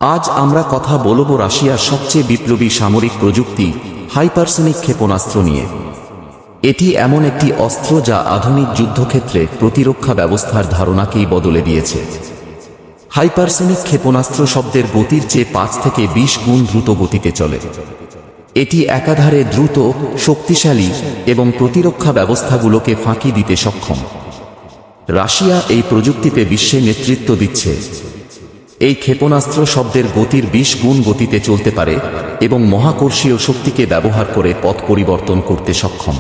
আজ আমরা কথা বলবো রাশিয়ার সবচেয়ে বিপ্লবী সামরিক প্রযুক্তি হাইপারসনিক ক্ষেপণাস্ত্র নিয়ে। এটি এমন একটি অস্ত্র যা আধুনিক যুদ্ধক্ষেত্রে প্রতিরক্ষা ব্যবস্থার ধারণাকেই বদলে দিয়েছে। হাইপারসনিক ক্ষেপণাস্ত্র শব্দের গতির চেয়ে 5 থেকে 20 গুণ দ্রুত গতিতে চলে। এটি একাধারে দ্রুত, শক্তিশালী এবং প্রতিরক্ষা ব্যবস্থাগুলোকে ফাঁকি দিতে সক্ষম। রাশিয়া এই প্রযুক্তিতে বিশ্বে নেতৃত্ব দিচ্ছে। এই ক্ষেপণাস্ত্র শব্দের গতির 20 গুণ গতিতে চলতে পারে এবং মহাকর্ষীয় শক্তিকে ব্যবহার করে পথ পরিবর্তন করতে সক্ষম।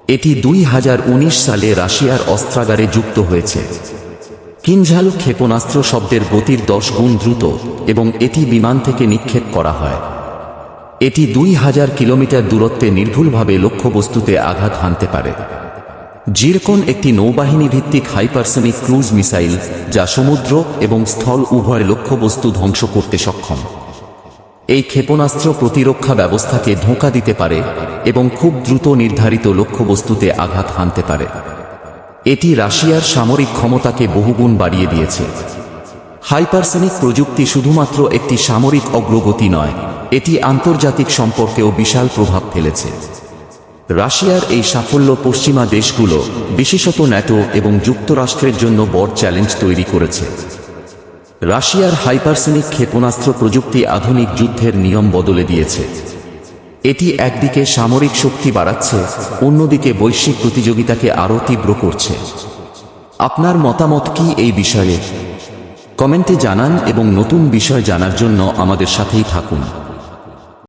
এটি 2019 সালে রাশিয়ার অস্ত্রাগারে যুক্ত হয়েছে। কিনঝাল ক্ষেপণাস্ত্র শব্দের গতির 10 গুণ দ্রুত এবং এটি বিমান থেকে নিক্ষেপ করা হয়। এটি 2000 কিলোমিটার দূরত্বে নির্ভুলভাবে লক্ষ্যবস্তুতে আঘাত হানতে পারে। জিরকন একটি নৌবাহিনী ভিত্তিক হাইপারসনিক ক্রুজ মিসাইল যা সমুদ্র এবং স্থল উভয় লক্ষ্যবস্তু ধ্বংস করতে সক্ষম। এই ক্ষেপণাস্ত্র প্রতিরক্ষা ব্যবস্থাকে ধোঁকা দিতে পারে এবং খুব দ্রুত নির্ধারিত লক্ষ্যবস্তুতে আঘাত হানতে পারে। এটি রাশিয়ার সামরিক ক্ষমতাকে বহুগুণ বাড়িয়ে দিয়েছে। হাইপারসনিক প্রযুক্তি শুধুমাত্র একটি সামরিক অগ্রগতি নয়, এটি আন্তর্জাতিক সম্পর্কেও বিশাল প্রভাব ফেলেছে। রাশিয়ার এই সাফল্য পশ্চিমা দেশগুলো, বিশেষত ন্যাটো এবং যুক্তরাষ্ট্রের জন্য বড় চ্যালেঞ্জ তৈরি করেছে। রাশিয়ার হাইপারসনিক ক্ষেপণাস্ত্র প্রযুক্তি আধুনিক যুদ্ধের নিয়ম বদলে দিয়েছে। এটি একদিকে সামরিক শক্তি বাড়াচ্ছে, অন্যদিকে বৈশ্বিক প্রতিযোগিতাকে আরও তীব্র করছে। আপনার মতামত কি এই বিষয়ে? কমেন্টে জানান এবং নতুন বিষয় জানার জন্য আমাদের সাথেই থাকুন।